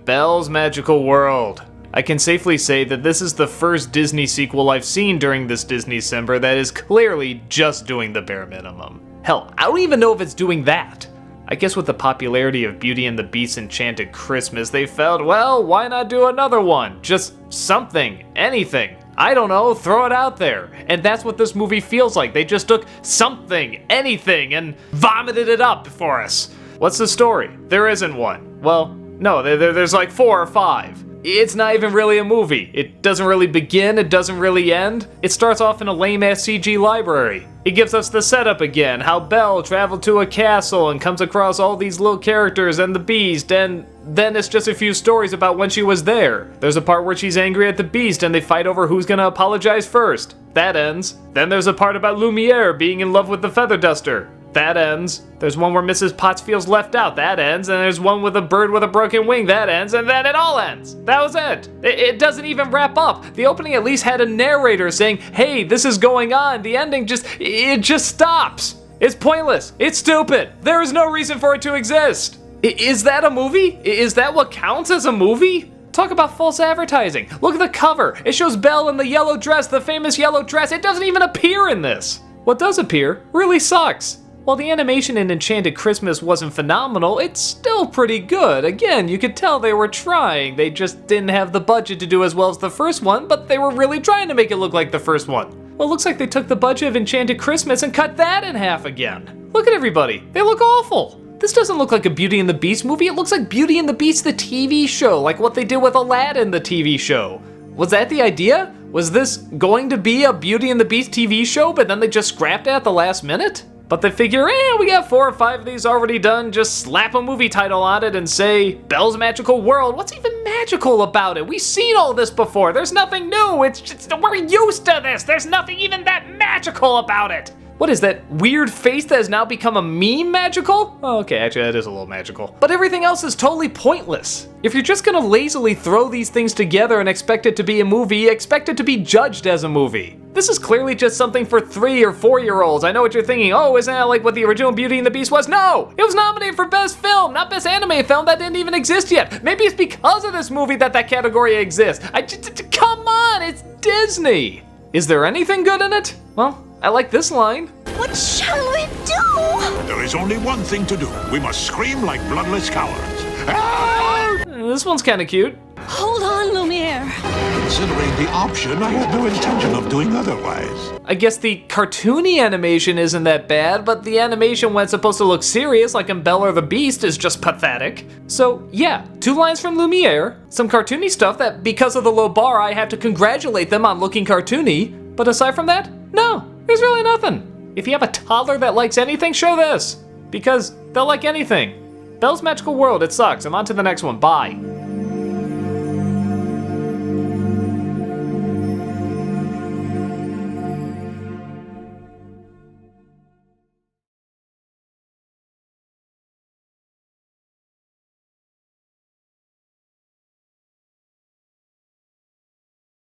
Belle's Magical World. I can safely say that this is the first Disney sequel I've seen during this Disneycember that is clearly just doing the bare minimum. Hell, I don't even know if it's doing that. I guess with the popularity of Beauty and the Beast's Enchanted Christmas, they felt, well, why not do another one? Just something, anything. I don't know, throw it out there. And that's what this movie feels like. They just took something, anything, and vomited it up for us. What's the story? There isn't one. Well, no, there's like 4 or 5. It's not even really a movie. It doesn't really begin, it doesn't really end. It starts off in a lame-ass CG library. It gives us the setup again, how Belle traveled to a castle and comes across all these little characters and the Beast, and then it's just a few stories about when she was there. There's a part where she's angry at the Beast and they fight over who's gonna apologize first. That ends. Then there's a part about Lumiere being in love with the Feather Duster. That ends. There's one where Mrs. Potts feels left out. That ends. And there's one with a bird with a broken wing. That ends. And then it all ends. That was it. It doesn't even wrap up. The opening at least had a narrator saying, hey, this is going on. The ending it just stops. It's pointless. It's stupid. There is no reason for it to exist. Is that a movie? Is that what counts as a movie? Talk about false advertising. Look at the cover. It shows Belle in the yellow dress, the famous yellow dress. It doesn't even appear in this. What does appear really sucks. While the animation in Enchanted Christmas wasn't phenomenal, it's still pretty good. Again, you could tell they were trying. They just didn't have the budget to do as well as the first one, but they were really trying to make it look like the first one. Well, it looks like they took the budget of Enchanted Christmas and cut that in half again. Look at everybody. They look awful. This doesn't look like a Beauty and the Beast movie. It looks like Beauty and the Beast the TV show, like what they did with Aladdin the TV show. Was that the idea? Was this going to be a Beauty and the Beast TV show, but then they just scrapped it at the last minute? But they figure, we got 4 or 5 of these already done, just slap a movie title on it and say, Belle's Magical World. What's even magical about it? We've seen all this before. There's nothing new. It's just, we're used to this. There's nothing even that magical about it. What is that weird face that has now become a meme magical? Oh, okay, actually that is a little magical. But everything else is totally pointless. If you're just gonna lazily throw these things together and expect it to be a movie, expect it to be judged as a movie. This is clearly just something for 3 or 4-year-olds. I know what you're thinking, oh, isn't that like what the original Beauty and the Beast was? No! It was nominated for Best Film, not Best Anime Film. That didn't even exist yet. Maybe it's because of this movie that category exists. Come on, it's Disney! Is there anything good in it? Well, I like this line. What shall we do? There is only one thing to do. We must scream like bloodless cowards. Ah! This one's kind of cute. Hold on, Lumiere. Considering the option, I had no intention of doing otherwise. I guess the cartoony animation isn't that bad, but the animation when it's supposed to look serious, like in Belle or the Beast, is just pathetic. So yeah, 2 lines from Lumiere, some cartoony stuff that because of the low bar, I have to congratulate them on looking cartoony. But aside from that, no, there's really nothing. If you have a toddler that likes anything, show this. Because they'll like anything. Belle's Magical World, it sucks. I'm on to the next one, bye.